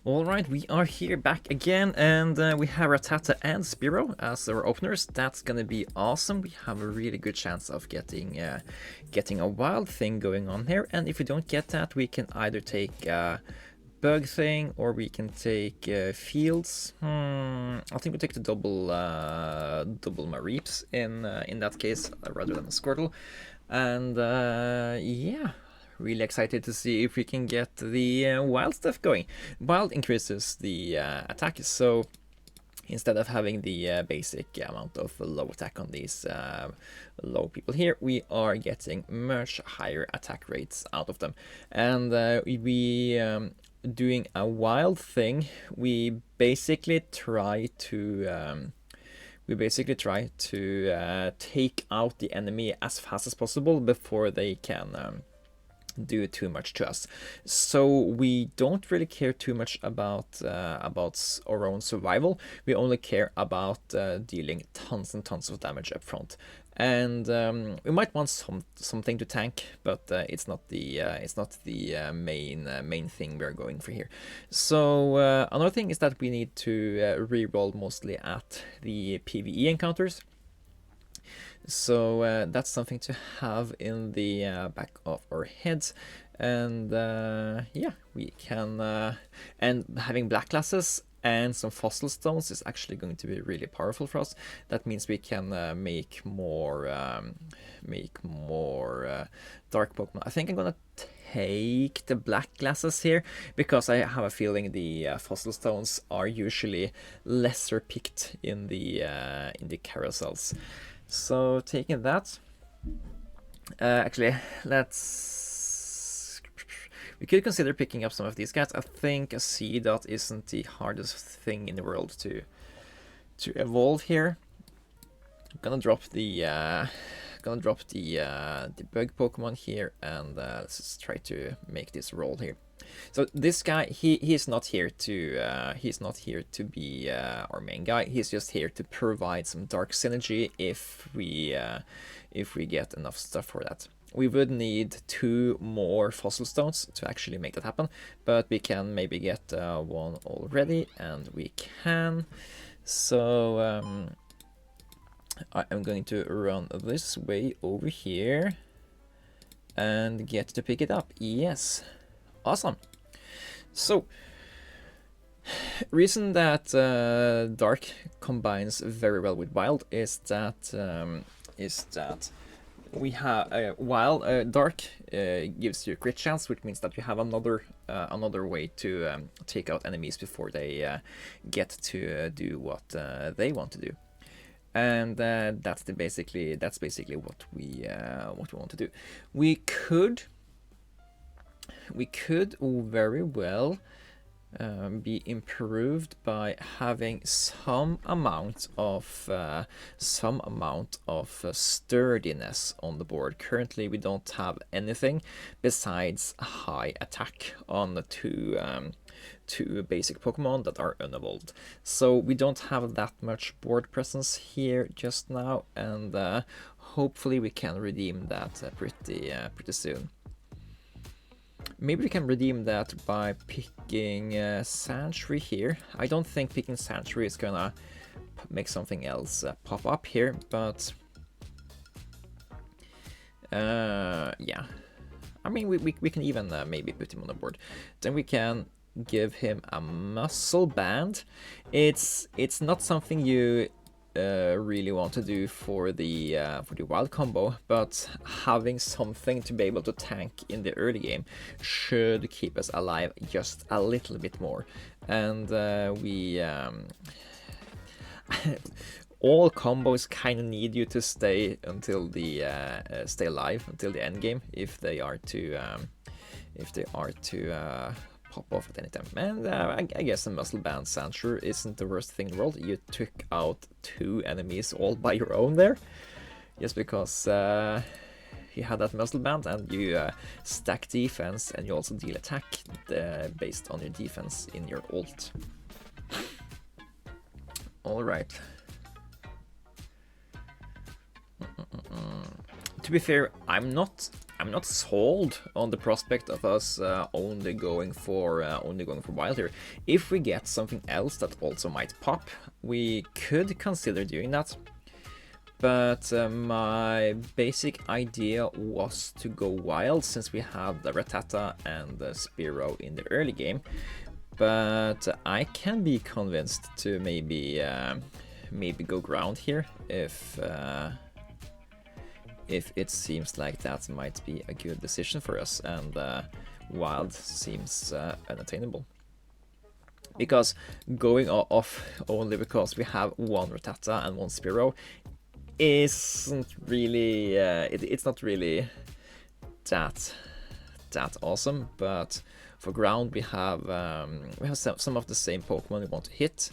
Alright, we are here back again, and we have Rattata and Spiro as our openers. That's gonna be awesome. We have a really good chance of getting a wild thing going on here, and if we don't get that, we can either take bug thing or we can take fields. I think we take the double my reaps in that case rather than a Squirtle, and yeah. Really excited to see if we can get the wild stuff going. Wild increases the attack, so instead of having the basic amount of low attack on these low people here, we are getting much higher attack rates out of them. And we doing a wild thing, we basically try to take out the enemy as fast as possible before they can do too much to us. So we don't really care too much about our own survival. We only care about dealing tons and tons of damage up front. And we might want something to tank, but it's not the main thing we're going for here. So another thing is that we need to reroll mostly at the PvE encounters. So that's something to have in the back of our heads, and yeah, we can. And having black glasses and some fossil stones is actually going to be really powerful for us. That means we can make more dark Pokemon. I think I'm gonna take the black glasses here because I have a feeling the fossil stones are usually lesser picked in the carousels. So taking that, actually, we could consider picking up some of these guys. I think a Seedot isn't the hardest thing in the world to evolve here. I'm gonna drop the bug Pokemon here, and let's just try to make this roll here. So this guy, he's not here to be our main guy. He's just here to provide some dark synergy if we get enough stuff for that. We would need 2 more fossil stones to actually make that happen, but we can maybe get one already, and we can. So I am going to run this way over here and get to pick it up. Yes. Awesome. So, reason that Dark combines very well with Wild is that we have while Dark gives you a crit chance, which means that you have another way to take out enemies before they get to do what they want to do. And that's basically what we want to do. We could very well be improved by having some amount of sturdiness on the board. Currently, we don't have anything besides high attack on the two basic Pokemon that are unevolved. So we don't have that much board presence here just now, and hopefully we can redeem that pretty soon. Maybe we can redeem that by picking Sandshrew here. I don't think picking Sandshrew is gonna make something else pop up here, but yeah. I mean, we can even maybe put him on the board. Then we can give him a muscle band. It's not something you really want to do for the wild combo, but having something to be able to tank in the early game should keep us alive just a little bit more. And we all combos kind of need you to stay until the stay alive until the end game if they are to pop off at any time. And I guess the muscle band Sandshrew isn't the worst thing in the world. You took out 2 enemies all by your own there, just because you had that muscle band, and you stack defense, and you also deal attack based on your defense in your ult. All right. To be fair, I'm not I'm not sold on the prospect of us only going for wild here. If we get something else that also might pop, we could consider doing that. But my basic idea was to go wild since we have the Rattata and the Spearow in the early game. But I can be convinced to maybe go ground here if it seems like that might be a good decision for us, and wild seems unattainable. Because going off only because we have one Rattata and one Spearow isn't really it's not really that awesome. But for ground we have some of the same Pokemon we want to hit.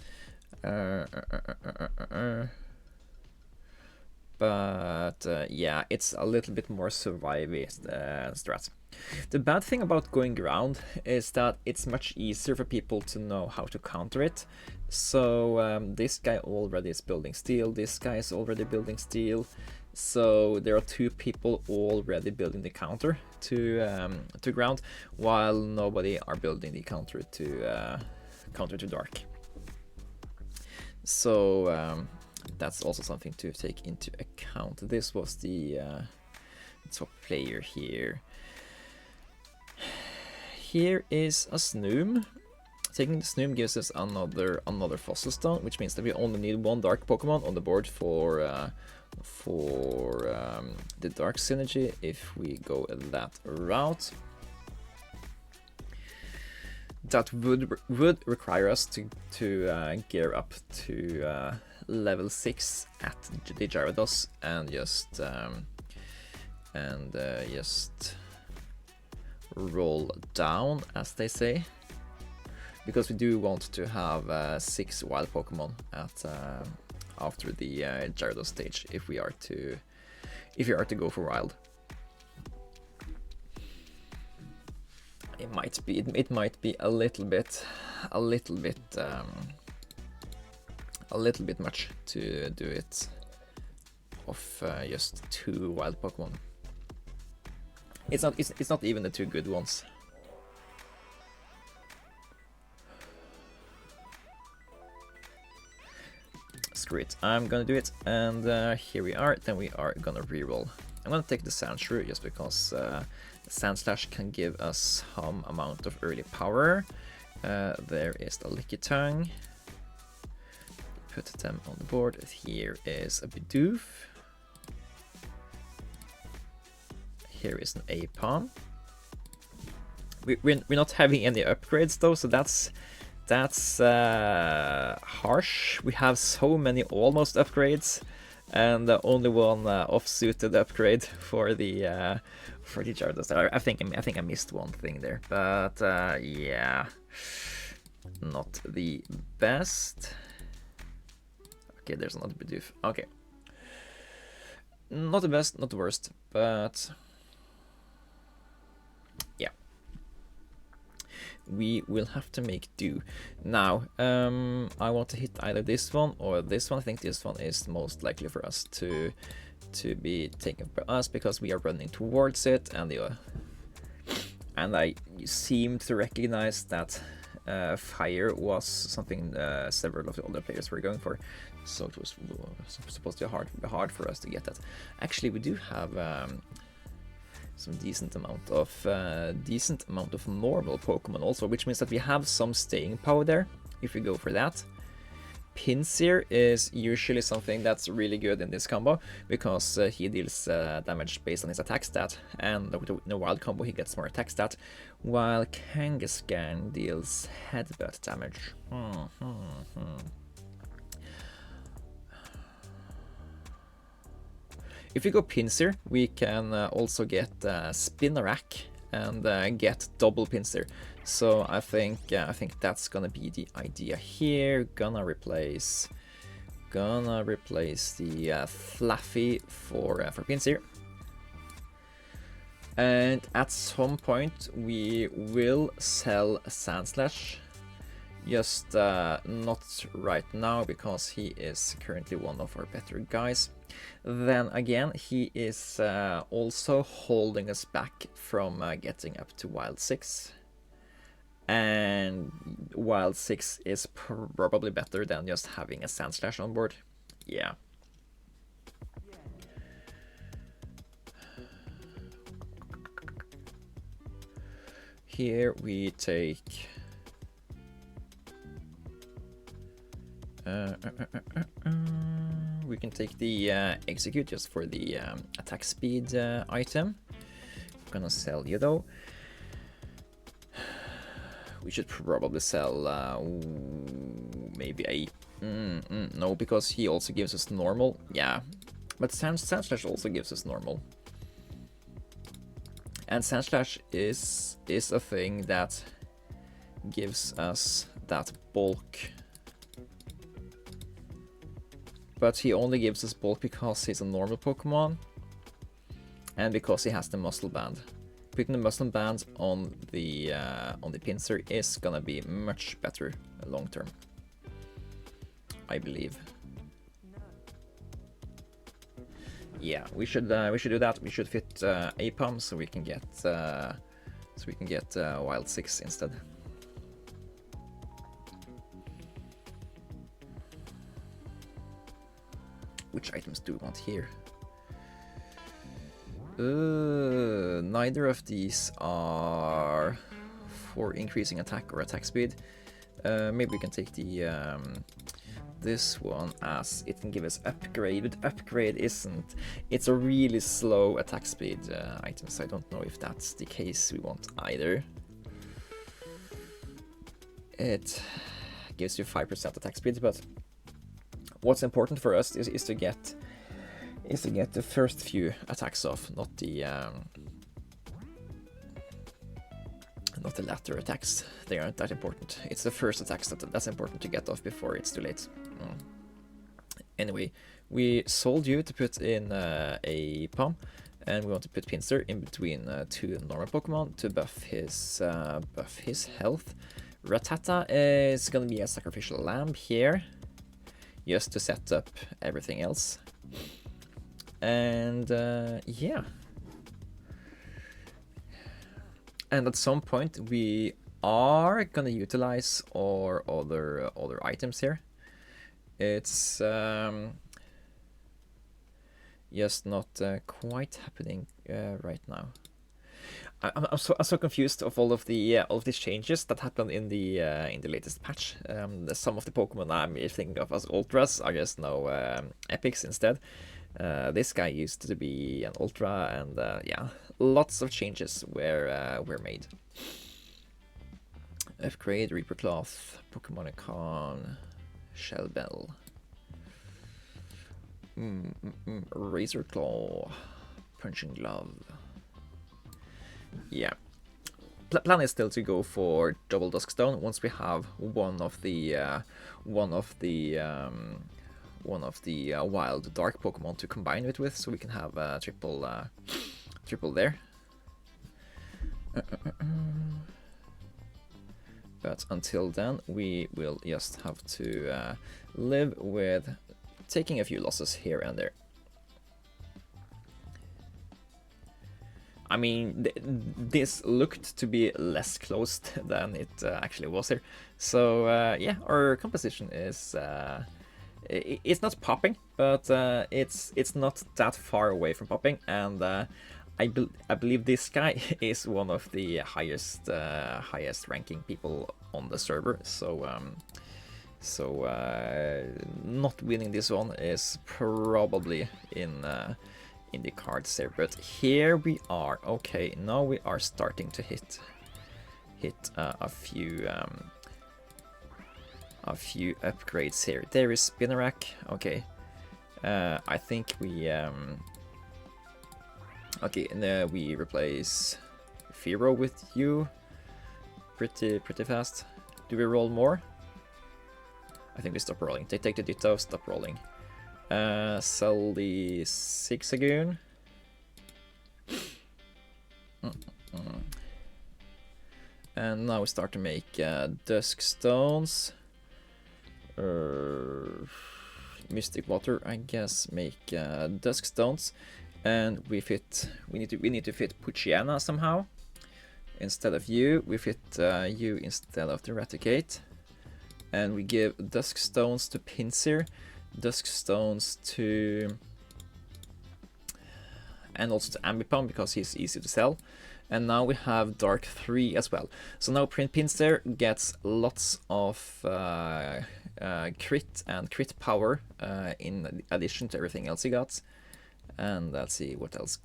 But yeah, it's a little bit more survivey strat. The bad thing about going ground is that it's much easier for people to know how to counter it. So this guy already is building steel, this guy is already building steel. So there are two people already building the counter to ground, while nobody are building the counter to dark. So that's also something to take into account. This was the top player here. Here is a Snoom. Taking the Snoom gives us another Fossil Stone, which means that we only need one Dark Pokemon on the board for the Dark Synergy if we go that route. That would require us to gear up to level 6 at the Gyarados and just roll down, as they say, because we do want to have 6 wild Pokemon at after the Gyarados stage if we are to go for wild. It might be a little bit much to do it of just 2 wild Pokemon. It's not even the 2 good ones. Screw it, I'm gonna do it, and here we are. Then we are gonna reroll. I'm gonna take the Sandshrew just because Sandslash can give us some amount of early power. There is the Lickitung. Put them on the board. Here is a Bidoof. Here is an Aipom. We're not having any upgrades though, so that's harsh. We have so many almost upgrades, and only one off-suited upgrade for the Gyarados. I think I missed one thing there, but yeah, not the best. Okay, there's another Bidoof. Okay, not the best, not the worst, but yeah, we will have to make do. Now, I want to hit either this one or this one. I think this one is most likely for us to be taken by us because we are running towards it, and I seem to recognize that fire was something several of the other players were going for, so it was supposed to be hard for us to get that. Actually, we do have some decent amount of normal Pokemon also, which means that we have some staying power there if we go for that. Pinsir is usually something that's really good in this combo because he deals damage based on his attack stat, and with the wild combo he gets more attack stat, while Kangaskhan deals headbutt damage. If we go Pinsir, we can also get Spinarak and get double Pinsir. So I think that's gonna be the idea here. Gonna replace the Fluffy for Pinsir. And at some point we will sell Sandslash Just not right now, because he is currently one of our better guys. Then again, he is also holding us back from getting up to Wild 6. And Wild 6 is probably better than just having a Sand Slash on board. Yeah. Here we take... we can take the execute just for the attack speed item. I'm gonna sell you though. We should probably sell maybe a... no, because he also gives us normal. Yeah, but Sand Slash also gives us normal. And Sand Slash is a thing that gives us that bulk. But he only gives us bulk because he's a normal Pokemon, and because he has the muscle band. Putting the muscle band on the pincer is gonna be much better long term, I believe. Yeah, we should do that. We should fit APOM so we can get Wild 6 instead. Which items do we want here? Neither of these are for increasing attack or attack speed. Maybe we can take the this one, as it can give us upgrade, but upgrade isn't. It's a really slow attack speed item, so I don't know if that's the case we want either. It gives you 5% attack speed, but what's important for us is to get the first few attacks off, not the latter attacks. They aren't that important. It's the first attacks that's important to get off before it's too late. Anyway, we sold you to put in a Palm, and we want to put Pinsir in between two normal Pokemon to buff his health. Rattata is gonna be a sacrificial lamb here, just to set up everything else. And yeah. And at some point we are gonna utilize our other items here. It's just not quite happening right now. I'm so confused of all of these changes that happened in the latest patch. Some of the Pokemon I'm thinking of as Ultras are just now Epics instead. This guy used to be an Ultra, and yeah, lots of changes were made. Upgrade, Reaper Cloth, Pokemon Icon, Shell Bell, Razor Claw, Punching Glove. Yeah, plan is still to go for double Duskstone once we have one of the wild dark Pokemon to combine it with, so we can have triple there. But until then, we will just have to live with taking a few losses here and there. I mean, this looked to be less closed than it actually was here. So yeah, our composition is it's not popping, but it's not that far away from popping, and I believe this guy is one of the highest ranking people on the server. So not winning this one is probably in the cards there. But here we are. Okay, now we are starting to hit a few upgrades here. There is Spinarak. Okay, I think we okay, and we replace Firo with you pretty fast. Do we roll more? I think we stop rolling. Take the Ditto, stop rolling. Sell the And now we start to make dusk stones. Mystic water, I guess, make dusk stones. And we need to fit Puchiana somehow. Instead of you, we fit you instead of the Raticate. And we give dusk stones to Pinsir, dusk stones to... and also to Ambipom because he's easy to sell. And now we have Dark 3 as well. So now Pinsir gets lots of crit and crit power in addition to everything else he got. And let's see what else.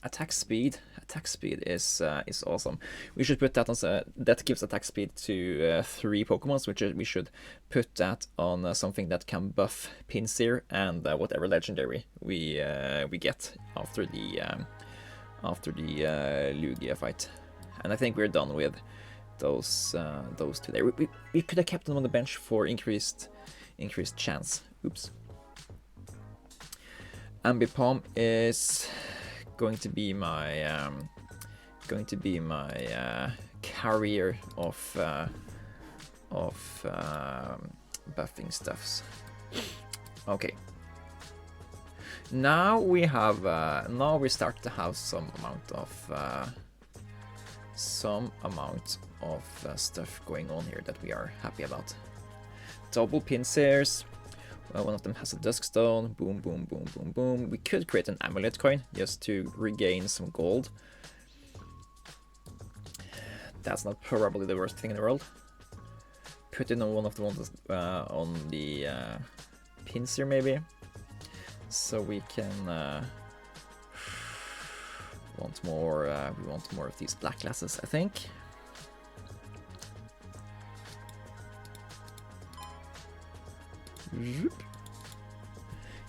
Attack speed. Attack speed is awesome. We should put that on. That gives attack speed to 3 Pokemons, which we should put that on something that can buff Pinsir and whatever legendary we get after the Lugia fight. And I think we're done with those two there. We could have kept them on the bench for increased chance. Oops. Ambipom is going to be my carrier of buffing stuffs. Okay. Now we have now we start to have some amount of stuff going on here that we are happy about. Double Pinsirs. One of them has a dusk stone. Boom, boom, boom, boom, boom. We could create an amulet coin just to regain some gold. That's not probably the worst thing in the world. Put in one of the ones on the Pinsir maybe. So we can want more. We want more of these black glasses, I think.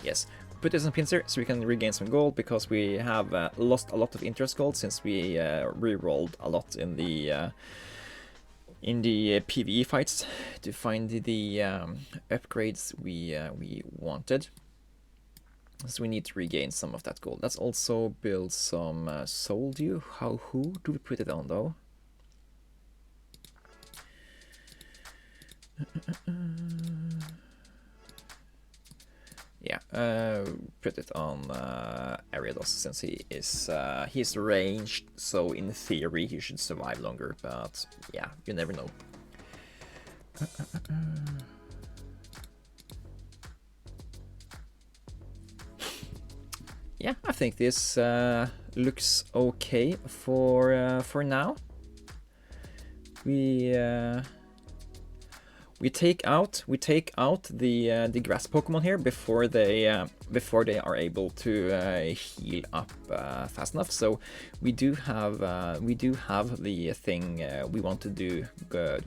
Yes, put this in Pinsir so we can regain some gold because we have lost a lot of interest gold since we re-rolled a lot in the PvE fights to find the upgrades we wanted. So we need to regain some of that gold. Let's also build some Soul Dew. Who do we put it on though? Yeah, put it on Ariados since he's ranged, so in theory he should survive longer, but yeah, you never know. Yeah, I think this looks okay for now. We take out the grass Pokemon here before they are able to heal up fast enough. So we do have the thing we want to do.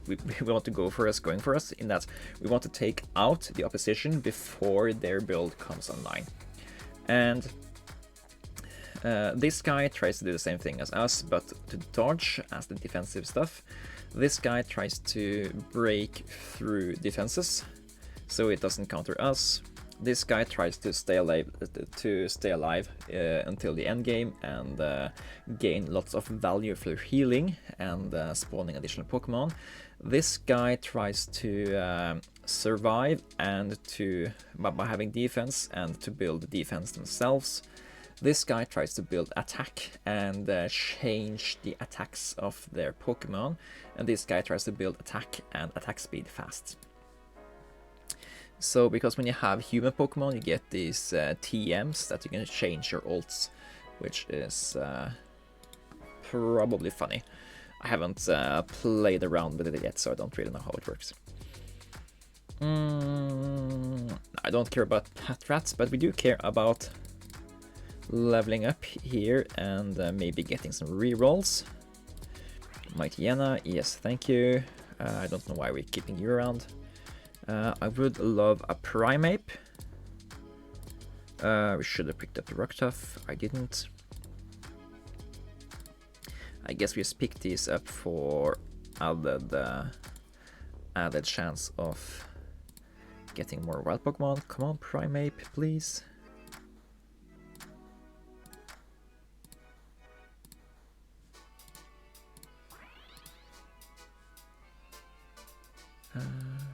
We want to going for us in that we want to take out the opposition before their build comes online. And this guy tries to do the same thing as us, but to dodge as the defensive stuff. This guy tries to break through defenses, so it doesn't counter us. This guy tries to stay alive until the end game and gain lots of value for healing and spawning additional Pokemon. This guy tries to survive and by having defense and to build defense themselves. This guy tries to build attack and change the attacks of their Pokemon, and this guy tries to build attack and attack speed fast. So because when you have human Pokemon you get these TMs that you can change your ults, which is probably funny. I haven't played around with it yet, so I don't really know how it works. I don't care about Patrats, but we do care about leveling up here and maybe getting some rerolls. Mightyena, yes, thank you. I don't know why we're keeping you around. I would love a Primeape. We should have picked up the Rocktuff. I didn't. I guess we just picked these up for added chance of getting more wild Pokemon. Come on, Primeape, please.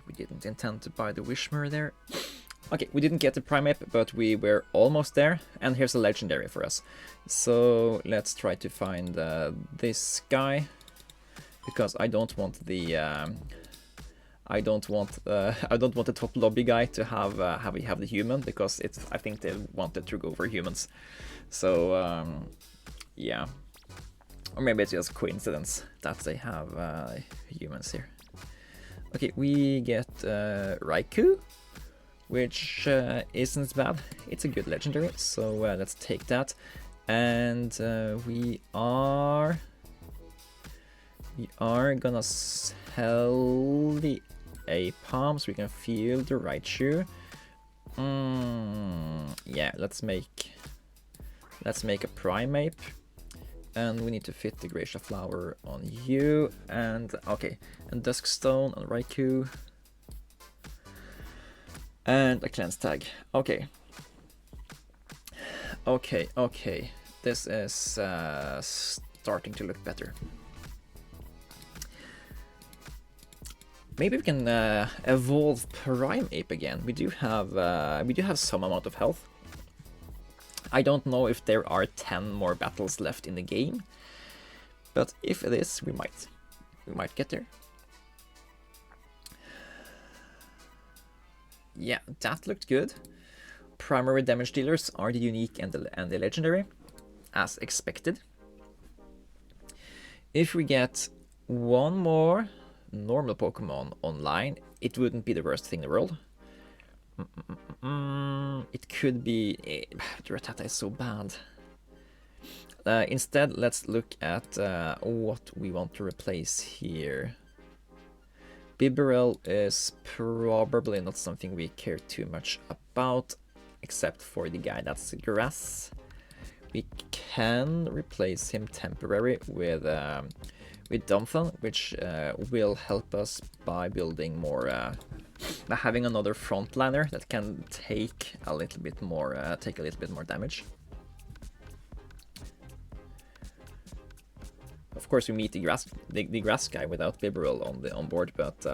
We didn't intend to buy the Wishmer there. Okay, we didn't get the Primate, but we were almost there. And here's a legendary for us. So let's try to find this guy, because I don't want the I don't want the top lobby guy to have the human, because I think they wanted to go for humans. So yeah, or maybe it's just coincidence that they have humans here. Okay, we get Raikou, which isn't bad. It's a good legendary, so let's take that. And we are gonna sell the A-Palm so we can field the Raichu. Yeah, let's make a Primeape. And we need to fit the Gracia Flower on you. And okay, and Duskstone on Raikou. And a Cleanse Tag. Okay. Okay. This is starting to look better. Maybe we can evolve Primeape again. We do have some amount of health. I don't know if there are 10 more battles left in the game, but if it is, we might get there. Yeah, that looked good. Primary damage dealers are the unique and the legendary, as expected. If we get one more normal Pokemon online, it wouldn't be the worst thing in the world. It could be... the Rattata is so bad. Instead, let's look at what we want to replace here. Bibarel is probably not something we care too much about, except for the guy that's grass. We can replace him temporarily with Dumbthumb, which will help us by building more, by having another frontliner that can take a little bit more damage. Of course, we meet the grass guy without Bibarel on board, but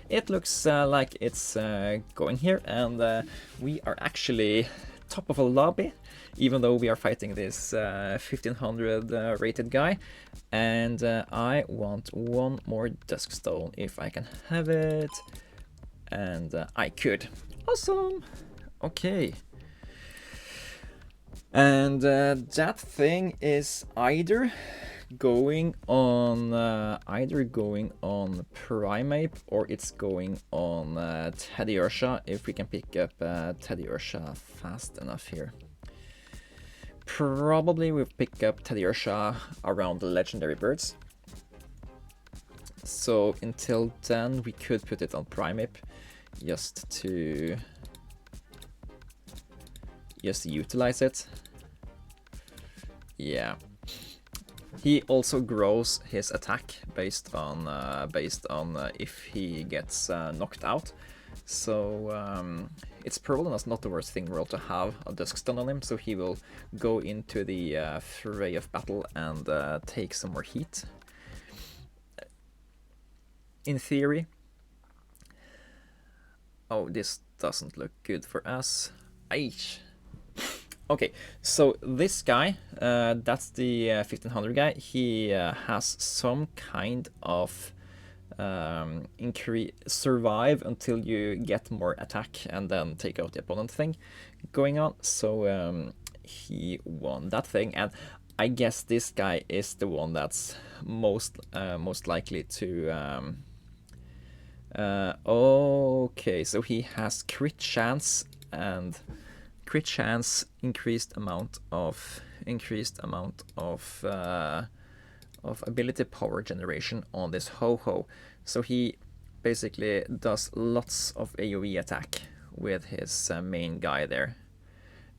it looks like it's going here, and we are actually top of a lobby, even though we are fighting this 1500 rated guy. And I want one more Duskstone if I can have it, and I could. Awesome. Okay. And that thing is either going on Primeape, or it's going on Teddiursa, if we can pick up Teddiursa fast enough here. Probably we'll pick up Teddiursa around the legendary birds. So until then we could put it on Primeape just to utilize it. Yeah. He also grows his attack based on if he gets knocked out. So it's probably not the worst thing in the world to have a Duskstone on him, so he will go into the fray of battle and take some more heat. In theory. Oh, this doesn't look good for us. Aish. Okay, so this guy, that's the 1500 guy. He has some kind of survive until you get more attack and then take out the opponent thing going on. So he won that thing, and I guess this guy is the one that's most likely to. Okay, so he has crit chance and. Crit chance, increased amount of ability power generation on this Ho-Ho. So he basically does lots of AoE attack with his main guy there,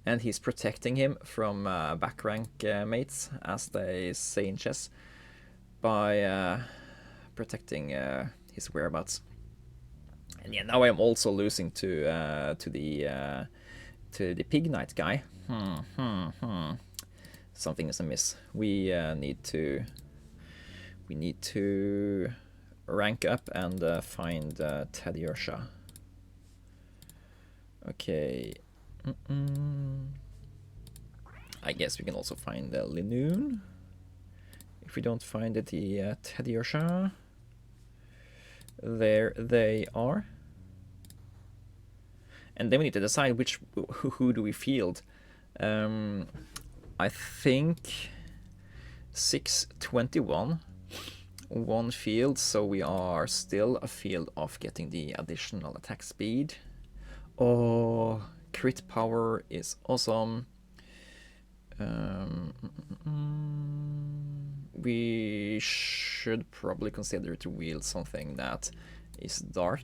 and he's protecting him from back rank mates, as they say in chess, by protecting his whereabouts. And yeah, now I'm also losing to the Pig Knight guy. Something is amiss. We need to rank up and find Teddy Ursha. Okay. I guess we can also find Linoon. If we don't find the Teddy Ursha. There they are. And then we need to decide who do we field. I think 621, one field, so we are still a field off getting the additional attack speed. Oh, crit power is awesome. We should probably consider to wield something that is dark.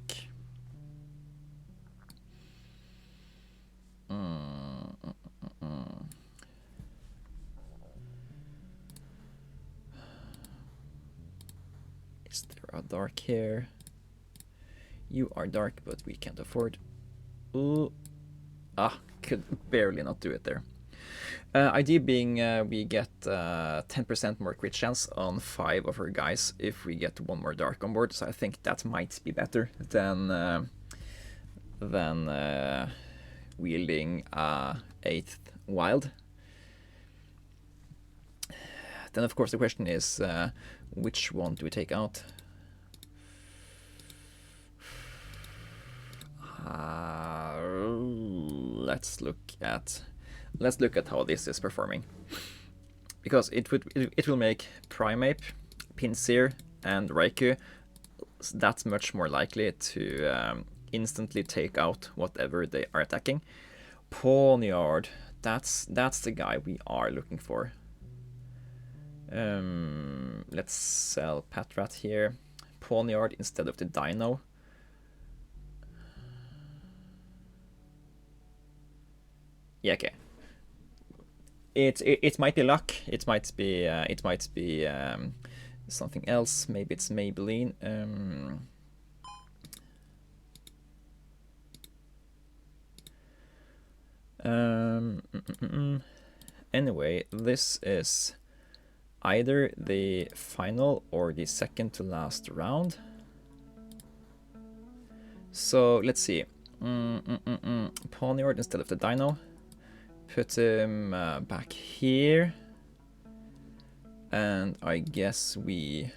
Is there a dark here? You are dark, but we can't afford. Ooh. Ah, could barely not do it there. Idea being we get 10% more crit chance on 5 of her guys if we get 1 more dark on board, so I think that might be better than wielding 8th wild. Then of course the question is which one do we take out? Let's look at how this is performing, because it will make Primeape, Pinsir, and Raikou that's much more likely to instantly take out whatever they are attacking. Pawniard, that's the guy we are looking for. Let's sell Patrat here. Pawniard instead of the Dino. Yeah, okay. It might be luck. It might be something else. Maybe it's Maybelline. Anyway, this is either the final or the second to last round. So let's see. Pawniard instead of the Dino. Put him back here, and I guess we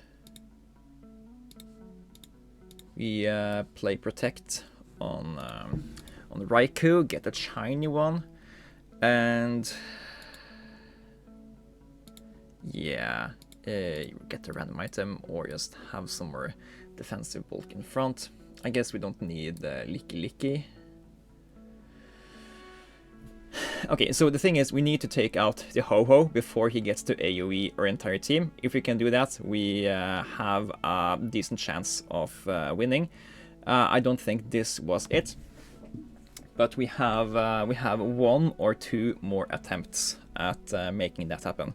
play Protect on Raikou, get a shiny one, and yeah, you get a random item or just have some more defensive bulk in front. I guess we don't need Licky Licky. Okay, so the thing is, we need to take out the Ho-Ho before he gets to AoE our entire team. If we can do that, we have a decent chance of winning. I don't think this was it, but we have 1 or 2 more attempts at making that happen.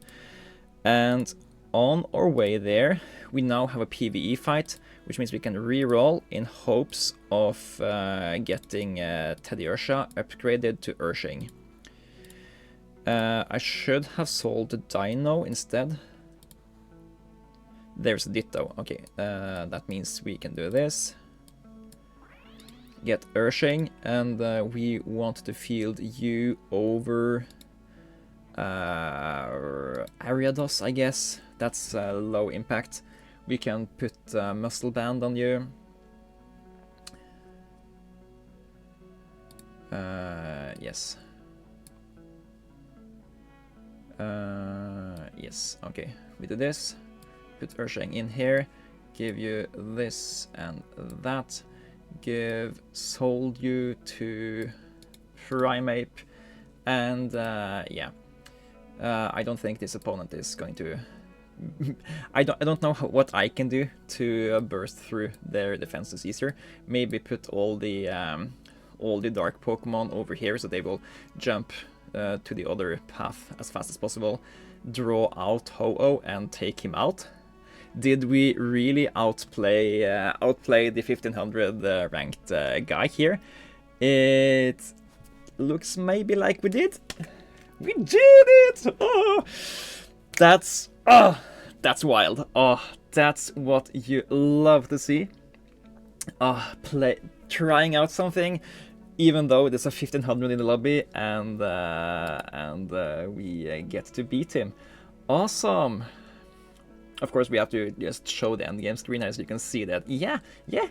And on our way there, we now have a PvE fight, which means we can reroll in hopes of getting Teddy Ursha upgraded to Urshing. I should have sold the Dino instead. There's a Ditto. Okay, that means we can do this. Get Urshing, and we want to field you over Ariados, I guess. That's low impact. We can put Muscle Band on you. Yes. Yes, okay. We do this. Put Urshang in here. Give you this and that. Give Sold you to Primeape. And yeah. I don't think this opponent is going to... I don't know what I can do to burst through their defenses easier. Maybe put all the dark Pokemon over here so they will jump to the other path as fast as possible. Draw out Ho-Oh and take him out. Did we really outplay the 1500 ranked guy here? It looks maybe like we did. We did it! Oh, that's wild. Oh, That's what you love to see. Trying out something, even though there's a 1500 in the lobby, and we get to beat him. Awesome. Of course, we have to just show the end game screen as you can see that, yeah,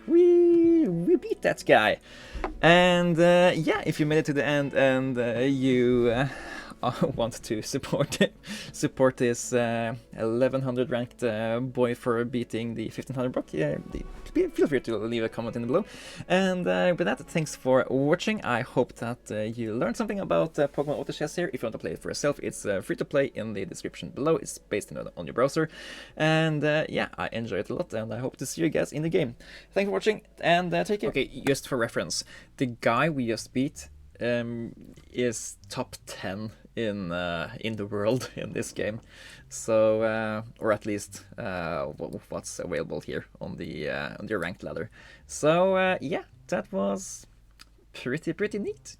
we beat that guy. And yeah, if you made it to the end and you want to support this 1100 ranked boy for beating the 1500 block, yeah, feel free to leave a comment in below. And with that, thanks for watching. I hope that you learned something about Pokemon Auto Chess here. If you want to play it for yourself, it's free to play in the description below. It's based on your browser. And yeah, I enjoy it a lot, and I hope to see you guys in the game. Thanks for watching, and take care. Okay, just for reference, the guy we just beat is top 10 in the world in this game, so or at least what's available here on the ranked ladder. So yeah, that was pretty neat.